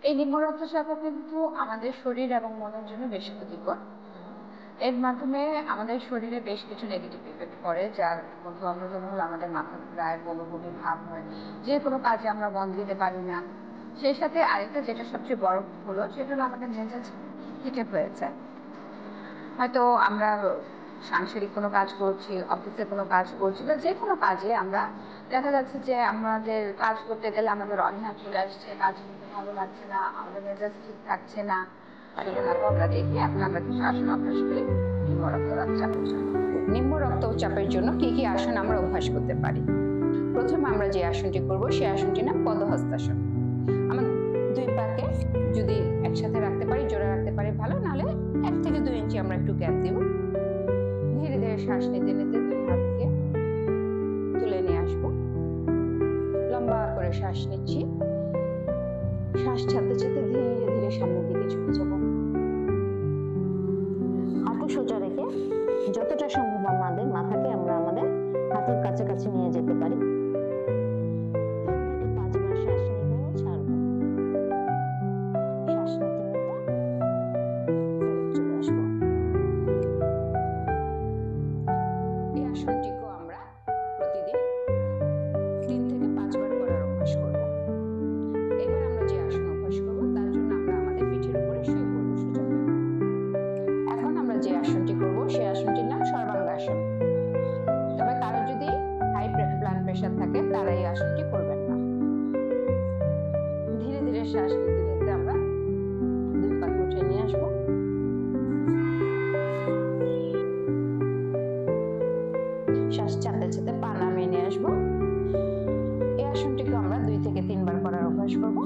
এই নিম্ন রক্তচাপ কিন্তু আমাদের শরীর এবং মনের জন্য বেশ ক্ষতিকর। এর মাধ্যমে আমাদের শরীরে বেশ কিছু নেগেটিভ ইফেক্ট পড়ে, যার মধ্যে অন্যতম হলো আমাদের মাথা ঘোরায়, বমি ভাব হয়, যে কোনো কাজে আমরা মন দিতে পারি না। সেই সাথে আরেকটা যেটা সবচেয়ে বড় হলো সেটা হলো আমাদের মেজাজ খিটে হয়ে যায়। হয়তো আমরা সাংসারিক কোনো কাজ করছি, অফিসে কোনো কাজ করছি, বা যে কোনো কাজে আমরা দেখা যাচ্ছে যে আমাদের কাজ করতে গেলে আমাদের অনীহা চলে আসছে, কাজ করতে ভালো লাগছে না, আমাদের মেজাজ ঠিক থাকছে না। শুধুমাত্র আমরা দেখি এখন আমরা কিছু আসন অভ্যাস করি নিম্ন রক্তচাপের জন্য। নিম্ন রক্তচাপের জন্য কি কি আসন আমরা অভ্যাস করতে পারি? প্রথমে আমরা যে আসনটি করব সেই আসনটির নাম পদ্মহস্তাসন। আমরা দুই পাকে যদি একসাথে রাখতে পারি, জোড়া রাখতে পারি ভালো, নাহলে 1 থেকে 2 ইঞ্চি আমরা একটু গ্যাপ দেব। ধীরে ধীরে শ্বাস নিতে নিতে দুই হাতকে তুলে নিয়ে আসবো। লম্বা করে শ্বাস নিচ্ছি, শ্বাস ছাড়তে ছাড়তে ধীরে ধীরে সামনের দিকে ঝুঁকে যাব। হাঁটু সোজা রেখে যতটা সম্ভব আমাদের মাথাকে আমরা আমাদের হাতের কাছাকাছি নিয়ে যেতে পারি। 5 বার শ্বাস নেব, ছাড়বো, শ্বাস নিতে নিতে ফেরত চলে আসবো। এই আসনটিকেও আমরা প্রতিদিন 3 থেকে 5 বার করার অভ্যাস করব। এবার আমরা যে আসন অভ্যাস করব তার জন্য আমরা আমাদের পিঠের উপরে শুয়ে পড়ব সোজা। এখন আমরা যে আসনটি করব সেই আসনটির নাম সর্বাঙ্গাসন। তবে কারো যদি হাই ব্লাড প্রেশার থাকে তারা এই আসনটি করবেন না। ধীরে ধীরে শ্বাস নিতে নিতে আমরা দুই পা উঠে নিয়ে আসবো। শ্বাস ছাড়তে ছাড়তে পা নামিয়ে নিয়ে আসবো। এই আসনটিকে আমরা 2 থেকে 3 বার করার অভ্যাস করব।